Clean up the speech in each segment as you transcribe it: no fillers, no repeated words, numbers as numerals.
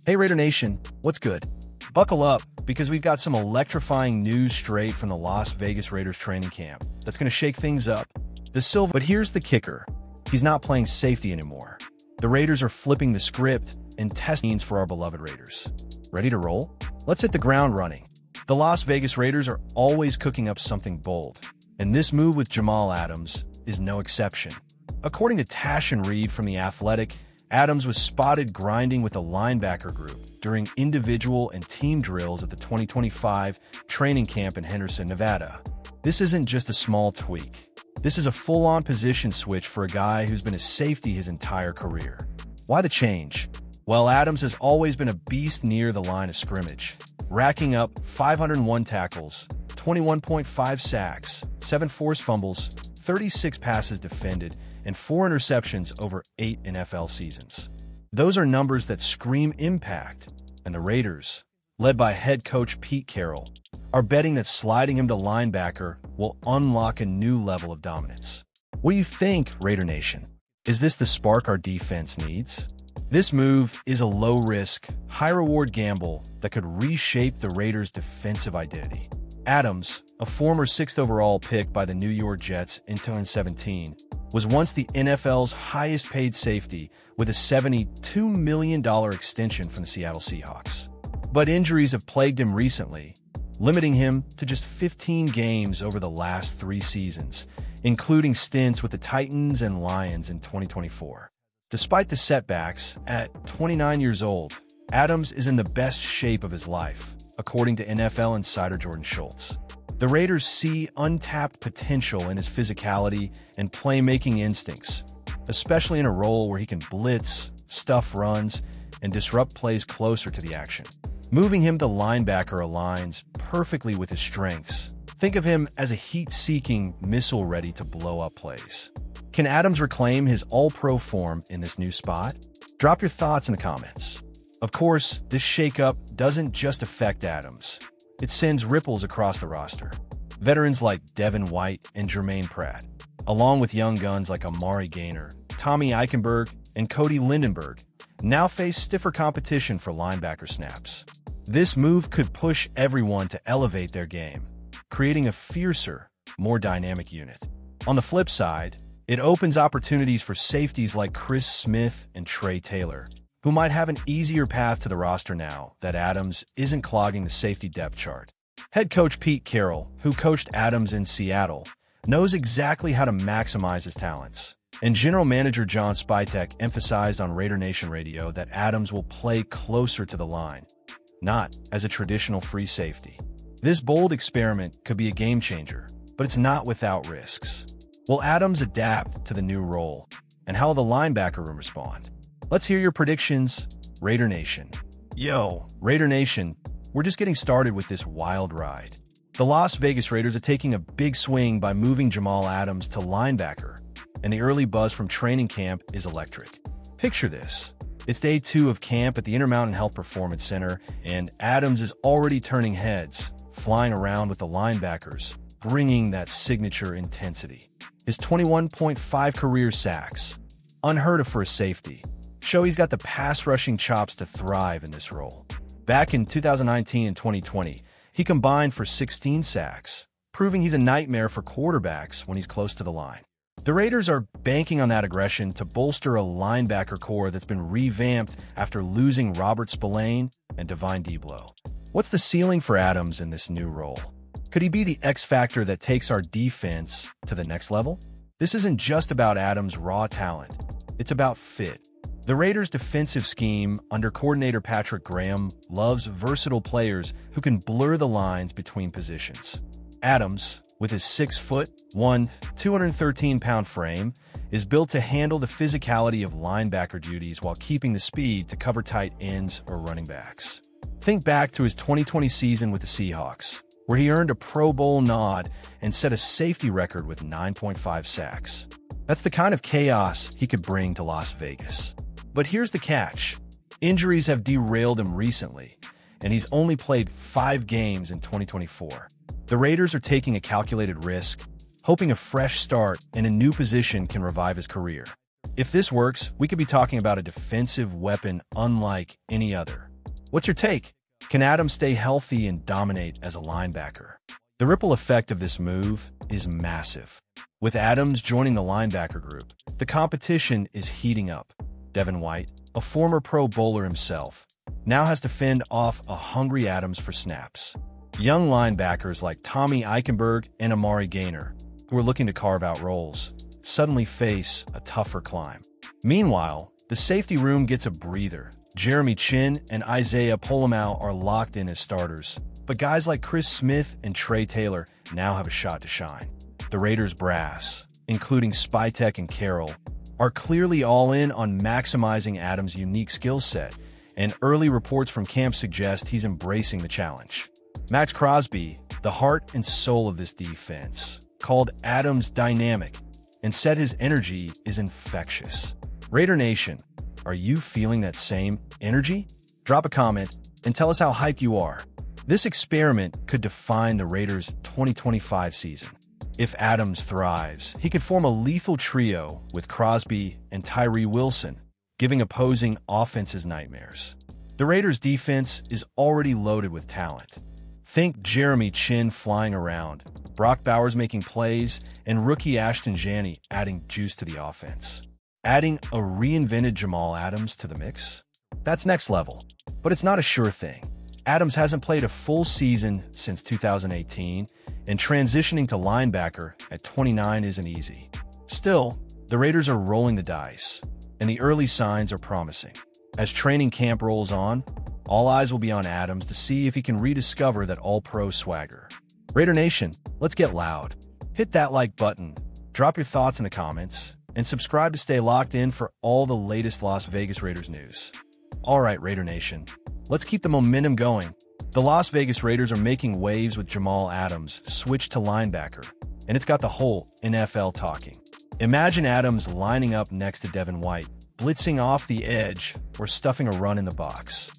Hey Raider Nation, what's good? Buckle up, because we've got some electrifying news straight from the Las Vegas Raiders training camp that's going to shake things up. But here's the kicker. He's not playing safety anymore. The Raiders are flipping the script and testing for our beloved Raiders. Ready to roll? Let's hit the ground running. The Las Vegas Raiders are always cooking up something bold, and this move with Jamal Adams is no exception. According to Tash and Reed from The Athletic, Adams was spotted grinding with a linebacker group during individual and team drills at the 2025 training camp in Henderson, Nevada. This isn't just a small tweak. This is a full-on position switch for a guy who's been a safety his entire career. Why the change? Well, Adams has always been a beast near the line of scrimmage, racking up 501 tackles, 21.5 sacks, 7 forced fumbles, 36 passes defended, and 4 interceptions over 8 NFL seasons. Those are numbers that scream impact, and the Raiders, led by head coach Pete Carroll, are betting that sliding him to linebacker will unlock a new level of dominance. What do you think, Raider Nation? Is this the spark our defense needs? This move is a low-risk, high-reward gamble that could reshape the Raiders' defensive identity. Adams, a former 6th overall pick by the New York Jets in 2017, was once the NFL's highest-paid safety with a $72 million extension from the Seattle Seahawks. But injuries have plagued him recently, limiting him to just 15 games over the last 3 seasons, including stints with the Titans and Lions in 2024. Despite the setbacks, at 29 years old, Adams is in the best shape of his life, according to NFL insider Jordan Schultz. The Raiders see untapped potential in his physicality and playmaking instincts, especially in a role where he can blitz, stuff runs, and disrupt plays closer to the action. Moving him to linebacker aligns perfectly with his strengths. Think of him as a heat-seeking missile ready to blow up plays. Can Adams reclaim his all-pro form in this new spot? Drop your thoughts in the comments. Of course, this shakeup doesn't just affect Adams. It sends ripples across the roster. Veterans like Devin White and Jermaine Pratt, along with young guns like Amari Gaynor, Tommy Eichenberg, and Cody Lindenberg, now face stiffer competition for linebacker snaps. This move could push everyone to elevate their game, creating a fiercer, more dynamic unit. On the flip side, it opens opportunities for safeties like Chris Smith and Trey Taylor, who might have an easier path to the roster now that Adams isn't clogging the safety depth chart. Head coach Pete Carroll, who coached Adams in Seattle, knows exactly how to maximize his talents. And general manager John Spytek emphasized on Raider Nation Radio that Adams will play closer to the line, not as a traditional free safety. This bold experiment could be a game changer, but it's not without risks. Will Adams adapt to the new role, and how will the linebacker room respond? Let's hear your predictions, Raider Nation. Yo, Raider Nation, we're just getting started with this wild ride. The Las Vegas Raiders are taking a big swing by moving Jamal Adams to linebacker, and the early buzz from training camp is electric. Picture this. It's day 2 of camp at the Intermountain Health Performance Center, and Adams is already turning heads, flying around with the linebackers, bringing that signature intensity. His 21.5 career sacks, unheard of for a safety, show he's got the pass-rushing chops to thrive in this role. Back in 2019 and 2020, he combined for 16 sacks, proving he's a nightmare for quarterbacks when he's close to the line. The Raiders are banking on that aggression to bolster a linebacker core that's been revamped after losing Robert Spillane and Divine Deablo. What's the ceiling for Adams in this new role? Could he be the X factor that takes our defense to the next level? This isn't just about Adams' raw talent. It's about fit. The Raiders' defensive scheme under coordinator Patrick Graham loves versatile players who can blur the lines between positions. Adams, with his 6'1", 213-pound frame, is built to handle the physicality of linebacker duties while keeping the speed to cover tight ends or running backs. Think back to his 2020 season with the Seahawks, where he earned a Pro Bowl nod and set a safety record with 9.5 sacks. That's the kind of chaos he could bring to Las Vegas. But here's the catch. Injuries have derailed him recently, and he's only played 5 games in 2024. The Raiders are taking a calculated risk, hoping a fresh start in a new position can revive his career. If this works, we could be talking about a defensive weapon unlike any other. What's your take? Can Adams stay healthy and dominate as a linebacker? The ripple effect of this move is massive. With Adams joining the linebacker group, the competition is heating up. Devin White, a former Pro Bowler himself, now has to fend off a hungry Adams for snaps. Young linebackers like Tommy Eichenberg and Amari Gaynor, who are looking to carve out roles, suddenly face a tougher climb. Meanwhile, the safety room gets a breather. Jeremy Chinn and Isaiah Polamau are locked in as starters, but guys like Chris Smith and Trey Taylor now have a shot to shine. The Raiders brass, including Spytek and Carroll, are clearly all in on maximizing Adams' unique skill set, and early reports from camp suggest he's embracing the challenge. Max Crosby, the heart and soul of this defense, called Adams dynamic and said his energy is infectious. Raider Nation, are you feeling that same energy? Drop a comment and tell us how hyped you are. This experiment could define the Raiders' 2025 season. If Adams thrives, he could form a lethal trio with Crosby and Tyree Wilson, giving opposing offenses nightmares. The Raiders' defense is already loaded with talent. Think Jeremy Chinn flying around, Brock Bowers making plays, and rookie Ashton Jeanty adding juice to the offense. Adding a reinvented Jamal Adams to the mix? That's next level, but it's not a sure thing. Adams hasn't played a full season since 2018, and transitioning to linebacker at 29 isn't easy. Still, the Raiders are rolling the dice, and the early signs are promising. As training camp rolls on, all eyes will be on Adams to see if he can rediscover that all-pro swagger. Raider Nation, let's get loud. Hit that like button, drop your thoughts in the comments, and subscribe to stay locked in for all the latest Las Vegas Raiders news. All right, Raider Nation, let's keep the momentum going. The Las Vegas Raiders are making waves with Jamal Adams' switch to linebacker, and it's got the whole NFL talking. Imagine Adams lining up next to Devin White, blitzing off the edge or stuffing a run in the box.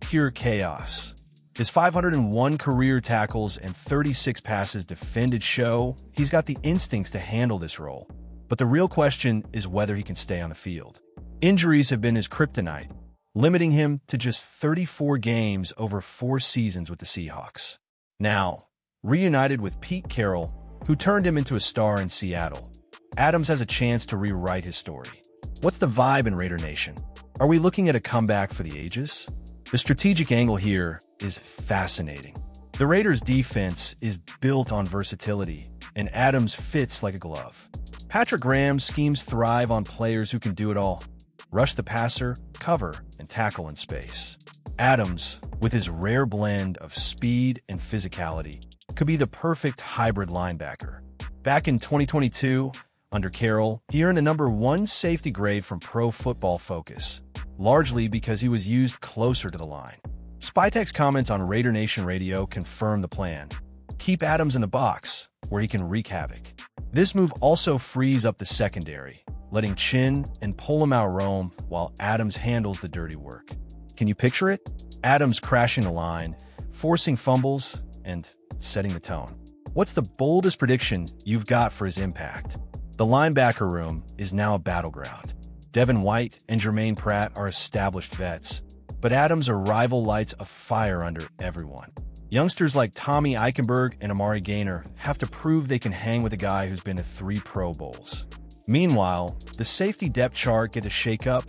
Pure chaos. His 501 career tackles and 36 passes defended show he's got the instincts to handle this role. But the real question is whether he can stay on the field. Injuries have been his kryptonite, limiting him to just 34 games over 4 seasons with the Seahawks. Now, reunited with Pete Carroll, who turned him into a star in Seattle, Adams has a chance to rewrite his story. What's the vibe in Raider Nation? Are we looking at a comeback for the ages? The strategic angle here is fascinating. The Raiders' defense is built on versatility, and Adams fits like a glove. Patrick Graham's schemes thrive on players who can do it all: rush the passer, cover, and tackle in space. Adams, with his rare blend of speed and physicality, could be the perfect hybrid linebacker. Back in 2022, under Carroll, he earned the #1 safety grade from Pro Football Focus, largely because he was used closer to the line. Spytek's comments on Raider Nation Radio confirm the plan. Keep Adams in the box, where he can wreak havoc. This move also frees up the secondary, letting Chinn and Polamau roam while Adams handles the dirty work. Can you picture it? Adams crashing the line, forcing fumbles, and setting the tone. What's the boldest prediction you've got for his impact? The linebacker room is now a battleground. Devin White and Jermaine Pratt are established vets, but Adams' arrival lights a fire under everyone. Youngsters like Tommy Eichenberg and Amari Gaynor have to prove they can hang with a guy who's been to 3 Pro Bowls. Meanwhile, the safety depth chart get to shake up.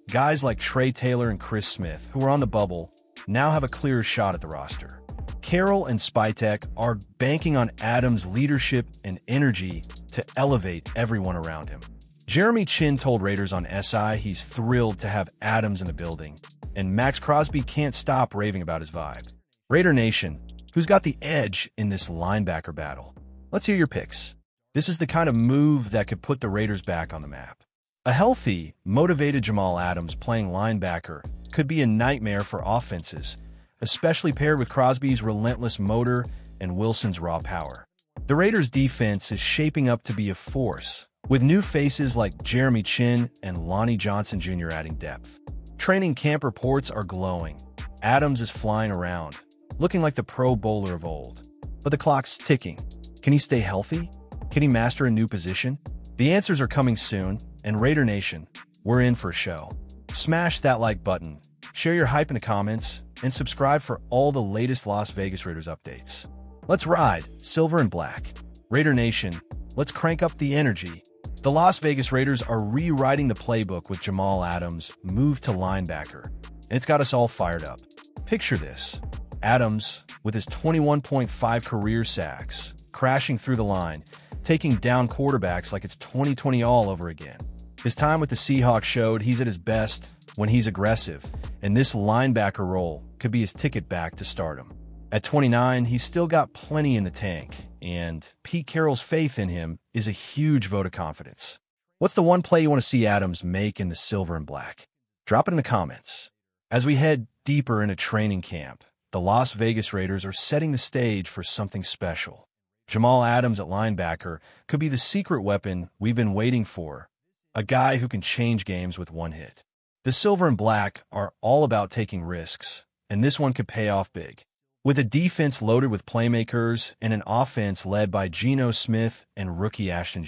Guys like Trey Taylor and Chris Smith, who are on the bubble, now have a clearer shot at the roster. Carroll and Spytek are banking on Adams' leadership and energy to elevate everyone around him. Jeremy Chinn told Raiders on SI he's thrilled to have Adams in the building, and Max Crosby can't stop raving about his vibe. Raider Nation, who's got the edge in this linebacker battle? Let's hear your picks. This is the kind of move that could put the Raiders back on the map. A healthy, motivated Jamal Adams playing linebacker could be a nightmare for offenses, especially paired with Crosby's relentless motor and Wilson's raw power. The Raiders' defense is shaping up to be a force, with new faces like Jeremy Chinn and Lonnie Johnson Jr. adding depth. Training camp reports are glowing. Adams is flying around, looking like the Pro Bowler of old. But the clock's ticking. Can he stay healthy? Can he master a new position? The answers are coming soon, and Raider Nation, we're in for a show. Smash that like button, share your hype in the comments, and subscribe for all the latest Las Vegas Raiders updates. Let's ride, silver and black. Raider Nation, let's crank up the energy. The Las Vegas Raiders are rewriting the playbook with Jamal Adams moved to linebacker, and it's got us all fired up. Picture this. Adams, with his 21.5 career sacks, crashing through the line, taking down quarterbacks like it's 2020 all over again. His time with the Seahawks showed he's at his best when he's aggressive, and this linebacker role could be his ticket back to stardom. At 29, he's still got plenty in the tank, and Pete Carroll's faith in him is a huge vote of confidence. What's the one play you want to see Adams make in the silver and black? Drop it in the comments. As we head deeper into training camp, the Las Vegas Raiders are setting the stage for something special. Jamal Adams at linebacker could be the secret weapon we've been waiting for, a guy who can change games with one hit. The silver and black are all about taking risks, and this one could pay off big. With a defense loaded with playmakers and an offense led by Geno Smith and rookie Ashton,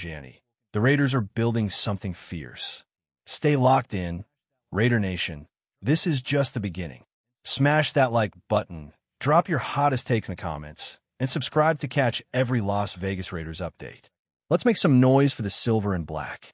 the Raiders are building something fierce. Stay locked in, Raider Nation. This is just the beginning. Smash that like button, drop your hottest takes in the comments, and subscribe to catch every Las Vegas Raiders update. Let's make some noise for the silver and black.